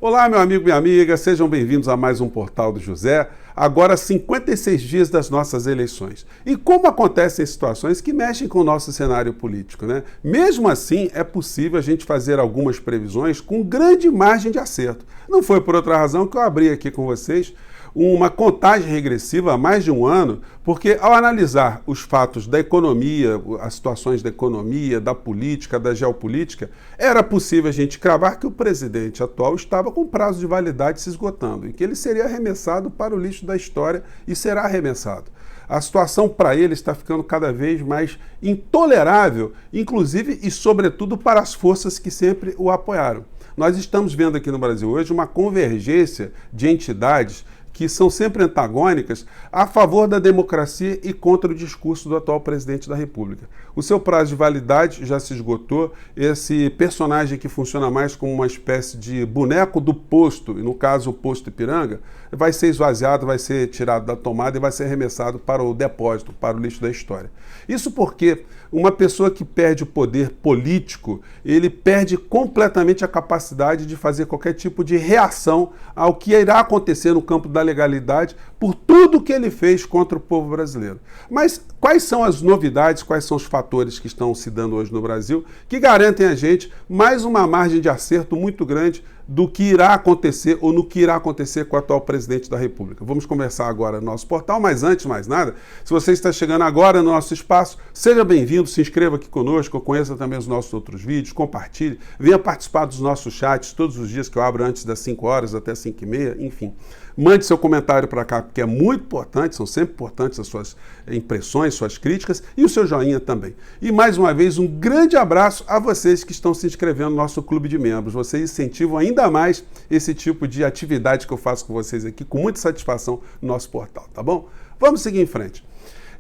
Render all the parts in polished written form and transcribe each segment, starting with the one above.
Olá, meu amigo, minha amiga, sejam bem-vindos a mais um Portal do José. Agora 56 dias das nossas eleições. E como acontecem situações que mexem com o nosso cenário político, né? Mesmo assim, é possível a gente fazer algumas previsões com grande margem de acerto. Não foi por outra razão que eu abri aqui com vocês uma contagem regressiva há mais de um ano, porque ao analisar os fatos da economia, as situações da economia, da política, da geopolítica, era possível a gente cravar que o presidente atual estava com prazo de validade se esgotando e que ele seria arremessado para o lixo da história e será arremessado. A situação para ele está ficando cada vez mais intolerável, inclusive e sobretudo para as forças que sempre o apoiaram. Nós estamos vendo aqui no Brasil hoje uma convergência de entidades que são sempre antagônicas a favor da democracia e contra o discurso do atual presidente da República. O seu prazo de validade já se esgotou, esse personagem que funciona mais como uma espécie de boneco do posto, e no caso o posto Ipiranga, vai ser esvaziado, vai ser tirado da tomada e vai ser arremessado para o depósito, para o lixo da história. Isso porque uma pessoa que perde o poder político, ele perde completamente a capacidade de fazer qualquer tipo de reação ao que irá acontecer no campo da legalidade por tudo que ele fez contra o povo brasileiro. Mas quais são as novidades, quais são os fatores que estão se dando hoje no Brasil que garantem a gente mais uma margem de acerto muito grande do que irá acontecer ou no que irá acontecer com o atual presidente da República? Vamos conversar agora no nosso portal, mas antes de mais nada, se você está chegando agora no nosso espaço, seja bem-vindo, se inscreva aqui conosco, conheça também os nossos outros vídeos, compartilhe, venha participar dos nossos chats todos os dias que eu abro antes das 5 horas até 5h30, enfim. Mande seu comentário para cá, porque é muito importante, são sempre importantes as suas impressões, suas críticas e o seu joinha também. E mais uma vez, um grande abraço a vocês que estão se inscrevendo no nosso clube de membros. Vocês incentivam ainda mais esse tipo de atividade que eu faço com vocês aqui, com muita satisfação no nosso portal, tá bom? Vamos seguir em frente.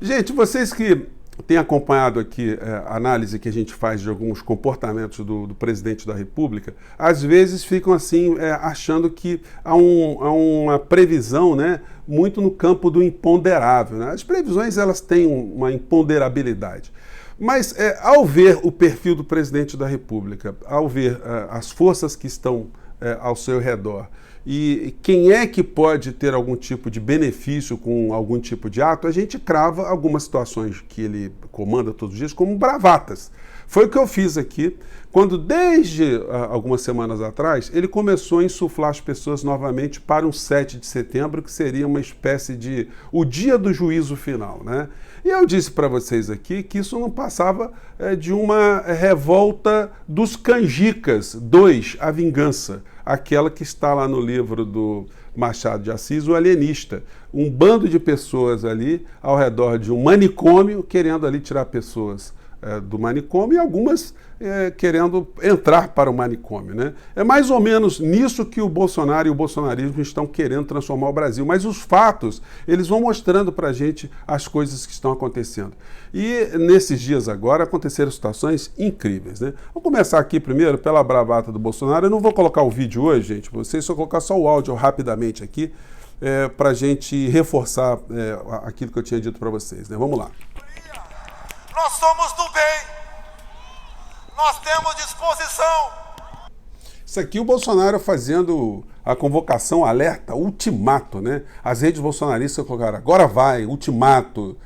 Gente, vocês que têm acompanhado aqui a análise que a gente faz de alguns comportamentos do presidente da República, às vezes ficam assim, achando que há uma previsão, né, muito no campo do imponderável, né? As previsões, elas têm uma imponderabilidade. Mas ao ver o perfil do presidente da República, ao ver as forças que estão ao seu redor, e quem é que pode ter algum tipo de benefício com algum tipo de ato, a gente crava algumas situações que ele comanda todos os dias como bravatas. Foi o que eu fiz aqui, quando desde algumas semanas atrás, ele começou a insuflar as pessoas novamente para um 7 de setembro, que seria uma espécie de o dia do juízo final, né? E eu disse para vocês aqui que isso não passava de uma revolta dos canjicas. 2, a vingança, aquela que está lá no livro do Machado de Assis, o Alienista. Um bando de pessoas ali ao redor de um manicômio, querendo ali tirar pessoas do manicômio e algumas querendo entrar para o manicômio, né? É mais ou menos nisso que o Bolsonaro e o bolsonarismo estão querendo transformar o Brasil. Mas os fatos, eles vão mostrando para a gente as coisas que estão acontecendo. E nesses dias agora aconteceram situações incríveis, né? Vamos começar aqui primeiro pela bravata do Bolsonaro. Eu não vou colocar o vídeo hoje, gente, para vocês, só colocar só o áudio rapidamente aqui para a gente reforçar aquilo que eu tinha dito para vocês, né? Vamos lá. Nós somos do bem. Nós temos disposição. Isso aqui o Bolsonaro fazendo a convocação, alerta, ultimato, né? As redes bolsonaristas colocaram, agora vai, ultimato.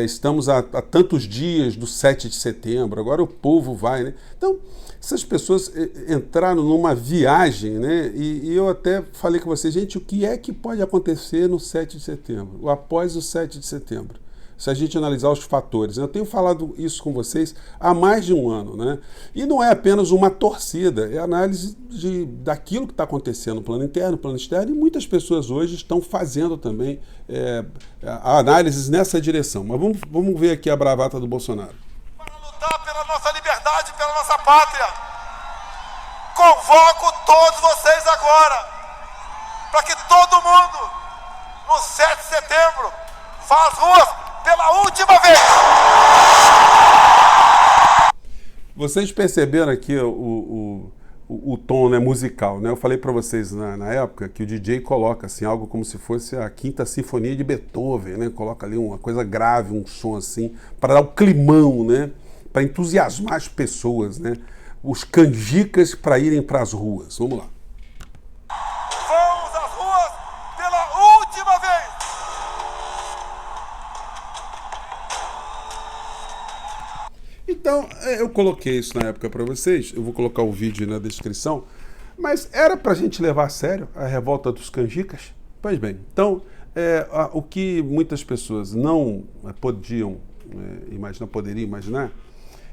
Estamos há tantos dias do 7 de setembro, agora o povo vai, né? Então, essas pessoas entraram numa viagem, né? E eu até falei com vocês, gente, o que é que pode acontecer no 7 de setembro, após o 7 de setembro? Se a gente analisar os fatores. Eu tenho falado isso com vocês há mais de um ano, né? E não é apenas uma torcida, é análise daquilo que está acontecendo no plano interno, no plano externo, e muitas pessoas hoje estão fazendo também análises nessa direção. Mas vamos ver aqui a bravata do Bolsonaro. Para lutar pela nossa liberdade, pela nossa pátria, convoco todos vocês agora, para que todo mundo, no 7 de setembro, vá às ruas, pela última vez! Vocês perceberam aqui o tom, né, musical, né? Eu falei para vocês na época que o DJ coloca assim, algo como se fosse a Quinta Sinfonia de Beethoven, né? Coloca ali uma coisa grave, um som assim, para dar o climão, né? Para entusiasmar as pessoas, né? Os canjicas para irem para as ruas. Vamos lá. Então, eu coloquei isso na época para vocês, eu vou colocar o vídeo na descrição, mas era para a gente levar a sério a revolta dos canjicas? Pois bem, então, o que muitas pessoas não poderiam imaginar,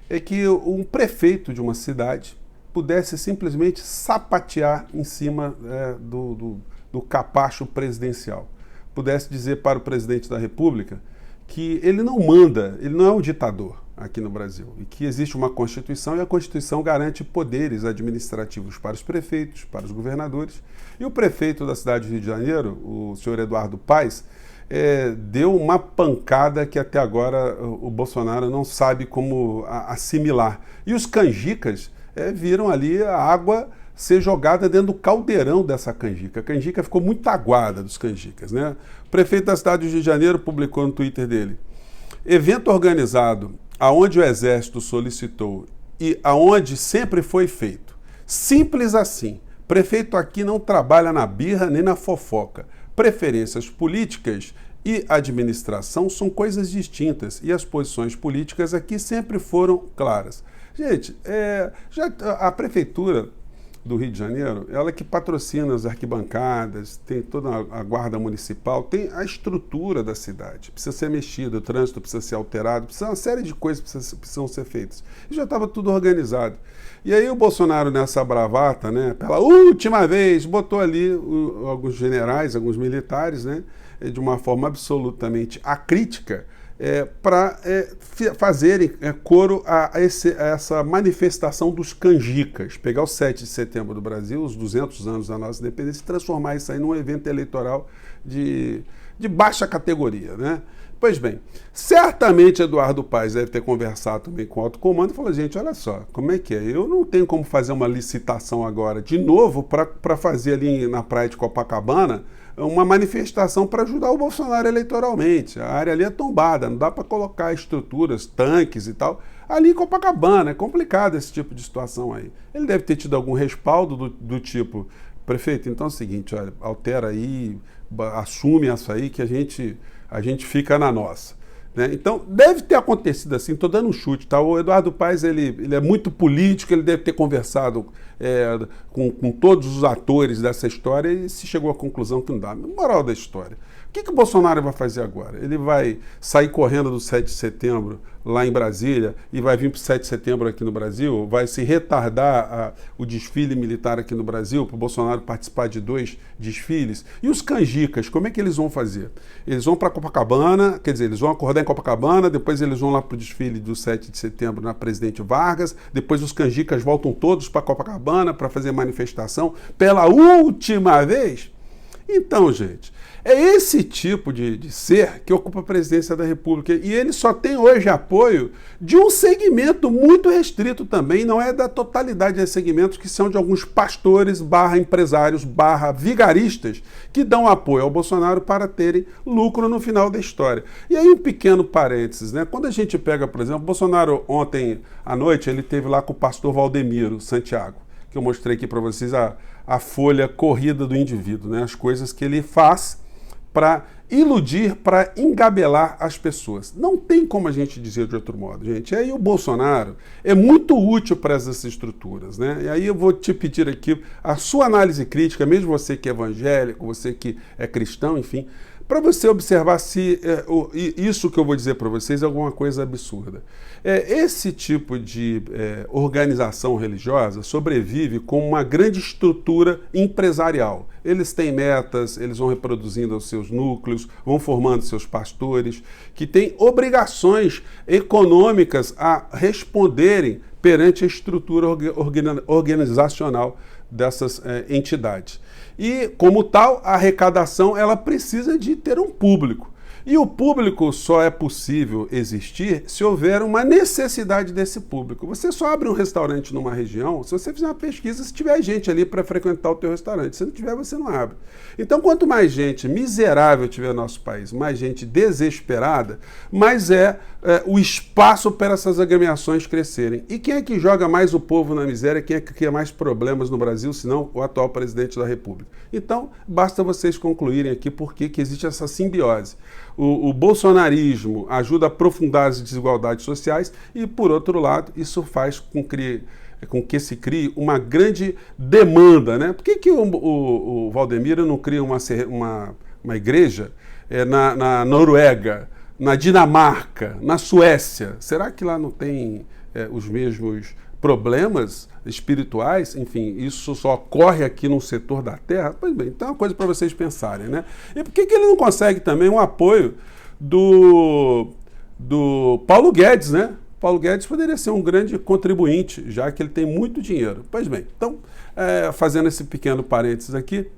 é que um prefeito de uma cidade pudesse simplesmente sapatear em cima do capacho presidencial. Pudesse dizer para o presidente da República que ele não manda, ele não é um ditador aqui no Brasil, e que existe uma Constituição, e a Constituição garante poderes administrativos para os prefeitos, para os governadores. E o prefeito da cidade do Rio de Janeiro, o senhor Eduardo Paes, deu uma pancada que até agora o Bolsonaro não sabe como assimilar. E os canjicas viram ali a água ser jogada dentro do caldeirão dessa canjica. A canjica ficou muito aguada dos canjicas, né? O prefeito da cidade do Rio de Janeiro publicou no Twitter dele: evento organizado aonde o Exército solicitou e aonde sempre foi feito. Simples assim. Prefeito aqui não trabalha na birra nem na fofoca. Preferências políticas e administração são coisas distintas e as posições políticas aqui sempre foram claras. Gente, a prefeitura do Rio de Janeiro, ela que patrocina as arquibancadas, tem toda a guarda municipal, tem a estrutura da cidade, precisa ser mexida, o trânsito precisa ser alterado, precisa uma série de coisas precisam ser feitas. E já estava tudo organizado. E aí o Bolsonaro, nessa bravata, né, pela última vez, botou ali alguns generais, alguns militares, né, de uma forma absolutamente acrítica, para fazerem coro a essa manifestação dos canjicas, pegar o 7 de setembro do Brasil, os 200 anos da nossa independência, e transformar isso aí num evento eleitoral de baixa categoria, né? Pois bem, certamente Eduardo Paes deve ter conversado também com o alto comando e falou: gente, olha só, como é que é? Eu não tenho como fazer uma licitação agora de novo para fazer ali na praia de Copacabana uma manifestação para ajudar o Bolsonaro eleitoralmente. A área ali é tombada, não dá para colocar estruturas, tanques e tal. Ali em Copacabana, é complicado esse tipo de situação aí. Ele deve ter tido algum respaldo do tipo: prefeito, então é o seguinte, olha, altera aí, assume isso aí que a gente fica na nossa. Né? Então, deve ter acontecido assim, estou dando um chute, tá? O Eduardo Paes, ele é muito político, ele deve ter conversado com todos os atores dessa história e se chegou à conclusão que não dá. Moral da história: o que o Bolsonaro vai fazer agora? Ele vai sair correndo do 7 de setembro lá em Brasília e vai vir para o 7 de setembro aqui no Brasil? Vai se retardar o desfile militar aqui no Brasil para o Bolsonaro participar de 2 desfiles? E os canjicas, como é que eles vão fazer? Eles vão para Copacabana, quer dizer, eles vão acordar em Copacabana, depois eles vão lá para o desfile do 7 de setembro na Presidente Vargas, depois os canjicas voltam todos para Copacabana para fazer manifestação pela última vez? Então, gente, é esse tipo de ser que ocupa a presidência da República, e ele só tem hoje apoio de um segmento muito restrito também, não é da totalidade dos segmentos, que são de alguns pastores, empresários, vigaristas, que dão apoio ao Bolsonaro para terem lucro no final da história. E aí um pequeno parênteses, né? Quando a gente pega, por exemplo, Bolsonaro ontem à noite, ele esteve lá com o pastor Valdemiro Santiago, que eu mostrei aqui para vocês a folha corrida do indivíduo, né? As coisas que ele faz para iludir, para engabelar as pessoas. Não tem como a gente dizer de outro modo, gente. E aí o Bolsonaro é muito útil para essas estruturas, né? E aí eu vou te pedir aqui a sua análise crítica, mesmo você que é evangélico, você que é cristão, enfim, para você observar se isso que eu vou dizer para vocês é alguma coisa absurda. Esse tipo de organização religiosa sobrevive com uma grande estrutura empresarial. Eles têm metas, eles vão reproduzindo os seus núcleos, vão formando seus pastores, que têm obrigações econômicas a responderem perante a estrutura organizacional dessas entidades. E, como tal, a arrecadação ela precisa de ter um público. E o público só é possível existir se houver uma necessidade desse público. Você só abre um restaurante numa região se você fizer uma pesquisa, se tiver gente ali para frequentar o teu restaurante. Se não tiver, você não abre. Então, quanto mais gente miserável tiver no nosso país, mais gente desesperada, mais o espaço para essas agremiações crescerem. E quem é que joga mais o povo na miséria? Quem é que cria mais problemas no Brasil, senão o atual presidente da República? Então, basta vocês concluírem aqui por que existe essa simbiose. o bolsonarismo ajuda a aprofundar as desigualdades sociais e, por outro lado, isso faz com que se crie uma grande demanda, né? Por que o Valdemiro não cria uma igreja na Noruega, na Dinamarca, na Suécia? Será que lá não tem os mesmos problemas espirituais? Enfim, isso só ocorre aqui num setor da Terra? Pois bem, então é uma coisa para vocês pensarem, né? E por que ele não consegue também um apoio do Paulo Guedes, né? Paulo Guedes poderia ser um grande contribuinte, já que ele tem muito dinheiro. Pois bem, então, fazendo esse pequeno parênteses aqui,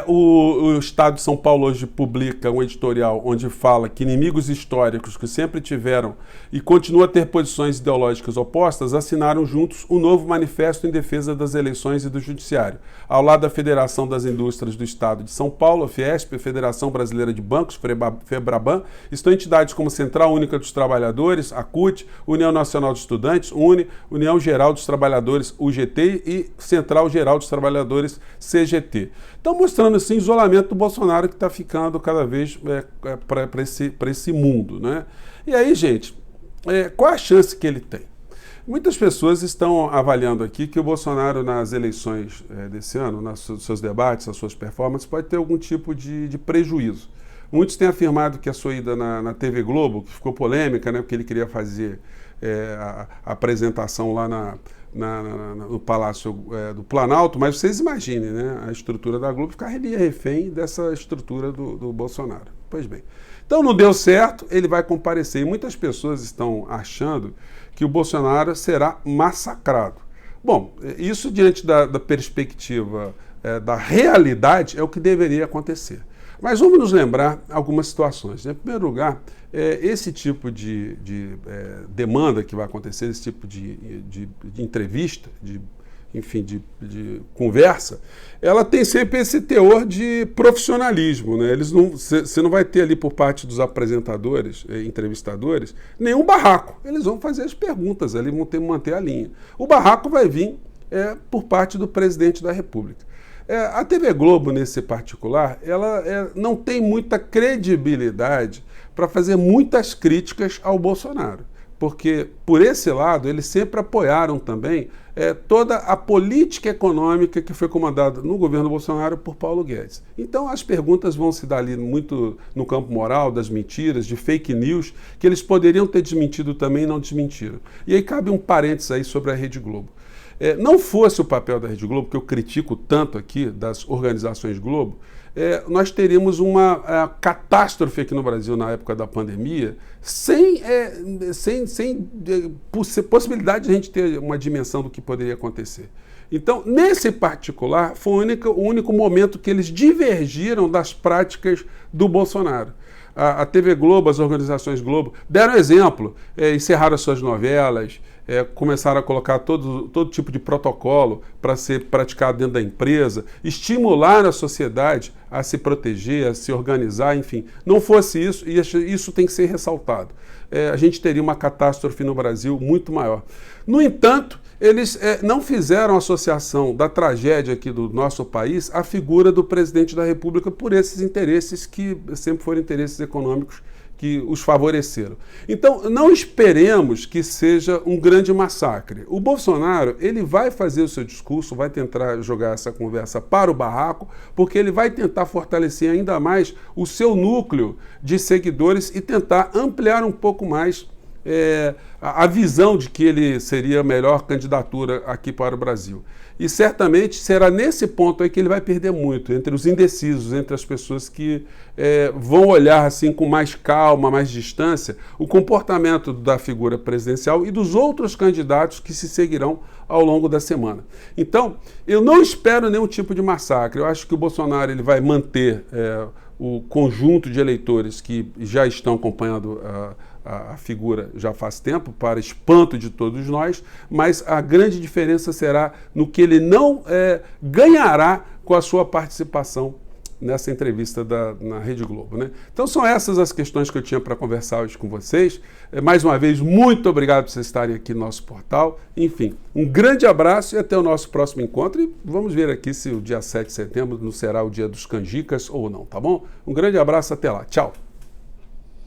o Estado de São Paulo hoje publica um editorial onde fala que inimigos históricos que sempre tiveram e continuam a ter posições ideológicas opostas assinaram juntos um novo manifesto em defesa das eleições e do judiciário. Ao lado da Federação das Indústrias do Estado de São Paulo, a Fiesp, a Federação Brasileira de Bancos, FEBRABAN, estão entidades como Central Única dos Trabalhadores, a CUT, União Nacional de Estudantes, UNE, União Geral dos Trabalhadores, UGT e Central Geral dos Trabalhadores, CGT. Então, mostrando assim o isolamento do Bolsonaro que está ficando cada vez para esse mundo, né? E aí, gente, qual a chance que ele tem? Muitas pessoas estão avaliando aqui que o Bolsonaro nas eleições desse ano, nos seus debates, as suas performances, pode ter algum tipo de prejuízo. Muitos têm afirmado que a sua ida na TV Globo, que ficou polêmica, né, porque ele queria fazer a apresentação lá no Palácio do Planalto, mas vocês imaginem, né, a estrutura da Globo ficaria refém dessa estrutura do Bolsonaro. Pois bem, então não deu certo, ele vai comparecer. E muitas pessoas estão achando que o Bolsonaro será massacrado. Bom, isso diante da perspectiva da realidade é o que deveria acontecer. Mas vamos nos lembrar algumas situações. Em primeiro lugar, esse tipo de demanda que vai acontecer, esse tipo de entrevista, de conversa, ela tem sempre esse teor de profissionalismo, né? Você não vai ter ali por parte dos apresentadores, entrevistadores, nenhum barraco. Eles vão fazer as perguntas ali, vão manter a linha. O barraco vai vir por parte do presidente da República. A TV Globo, nesse particular, ela não tem muita credibilidade para fazer muitas críticas ao Bolsonaro, porque, por esse lado, eles sempre apoiaram também toda a política econômica que foi comandada no governo Bolsonaro por Paulo Guedes. Então, as perguntas vão se dar ali muito no campo moral, das mentiras, de fake news, que eles poderiam ter desmentido também e não desmentiram. E aí cabe um parênteses aí sobre a Rede Globo. Não fosse o papel da Rede Globo, que eu critico tanto aqui, das organizações Globo, nós teríamos uma catástrofe aqui no Brasil na época da pandemia, sem possibilidade de a gente ter uma dimensão do que poderia acontecer. Então, nesse particular, foi o único momento que eles divergiram das práticas do Bolsonaro. A TV Globo, as organizações Globo, deram exemplo, encerraram as suas novelas, começaram a colocar todo tipo de protocolo para ser praticado dentro da empresa, estimular a sociedade a se proteger, a se organizar, enfim. Não fosse isso, e isso tem que ser ressaltado. A gente teria uma catástrofe no Brasil muito maior. No entanto, eles não fizeram associação da tragédia aqui do nosso país à figura do presidente da República por esses interesses que sempre foram interesses econômicos que os favoreceram. Então, não esperemos que seja um grande massacre. O Bolsonaro, ele vai fazer o seu discurso, vai tentar jogar essa conversa para o barraco, porque ele vai tentar fortalecer ainda mais o seu núcleo de seguidores e tentar ampliar um pouco mais a visão de que ele seria a melhor candidatura aqui para o Brasil. E certamente será nesse ponto aí que ele vai perder muito, entre os indecisos, entre as pessoas que vão olhar assim com mais calma, mais distância, o comportamento da figura presidencial e dos outros candidatos que se seguirão ao longo da semana. Então, eu não espero nenhum tipo de massacre. Eu acho que o Bolsonaro ele vai manter o conjunto de eleitores que já estão acompanhando a figura já faz tempo, para espanto de todos nós, mas a grande diferença será no que ele não ganhará com a sua participação nessa entrevista na Rede Globo, né? Então são essas as questões que eu tinha para conversar hoje com vocês. Mais uma vez, muito obrigado por vocês estarem aqui no nosso portal. Enfim, um grande abraço e até o nosso próximo encontro. E vamos ver aqui se o dia 7 de setembro não será o dia dos canjicas ou não, tá bom? Um grande abraço, até lá. Tchau!